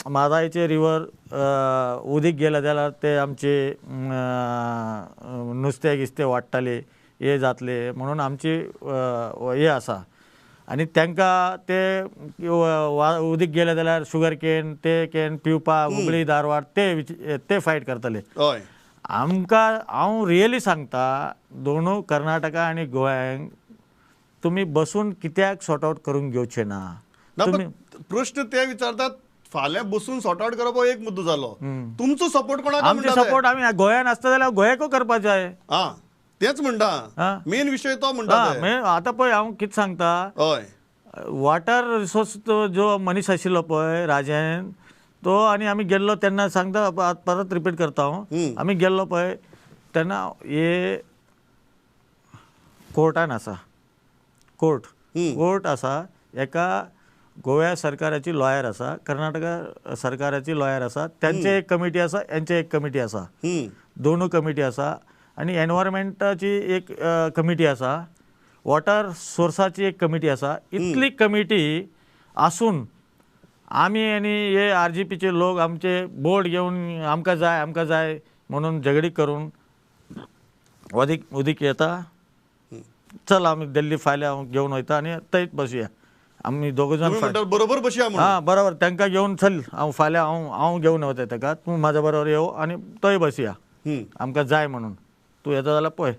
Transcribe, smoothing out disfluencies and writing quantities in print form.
म्हादायचे river उदीक गेले जाल्यार ते आमचे नुस्तें गिस्तें वाडटले हे जातले म्हणून आमची हे आसा आनी तांकां ते उदीक गेले जाल्यार शुगर केन ते केन पिवपाक हुबळी धारवाड ते फायट करतले. हय आमकां हांव रियली सांगता दोनूय कर्नाटका आनी गोंयांक तुमी बसून कित्याक सॉर्ट आउट करून घेवचे ना. ना पण प्रश्न ते विचारतात फाल्यां बसून सॉर्ट आउट करप हो एक मुद्दो जालो. तुमचो सपोर्ट कोणाक आमचे सपोर्ट आमी गोंयान आसता जाल्यार गोंयाकूय करपाक जाय. हा तेच म्हणटा मेन विशय तो म्हणटा ते. आतां पळय हांव कितें सांगता हय वॉटर रिसोर्स जो मनीस आशिल्लो पळय राजन तो आनी आमी गेल्लो तेन्ना सांगता परत रिपीट करता हांव आमी गेल्लो पळय तेन्ना हे कोर्टान आसा कोर्ट आसा एका गोव्या सरकाराची लॉयर आसा कर्नाटका सरकाराची लॉयर आसा त्यांचे एक कमिटी आसा यांचे एक कमिटी आसा दोनूय कमिटी आसा आनी एनवायरमेंटाची एक कमिटी आसा वॉटर सोर्साची एक कमिटी आसा. इतली कमिटी आसून आमी आनी हे RGPचे लोक आमचे बोर्ड घेवन आमकां जाय म्हणून झगडी करून उदीक येता चल आमी दिल्ली फाल्यां घेवन वयता आनी थंयच बसया आमी दोग जाण बरोबर बसया. हां बरोबर तांकां घेवन चल हांव फाल्यां हांव घेवन वता ताका तूं म्हाज्या बरोबर येवं आनी थंय बसया आमकां जाय म्हणून तूं येता जाल्यार पळय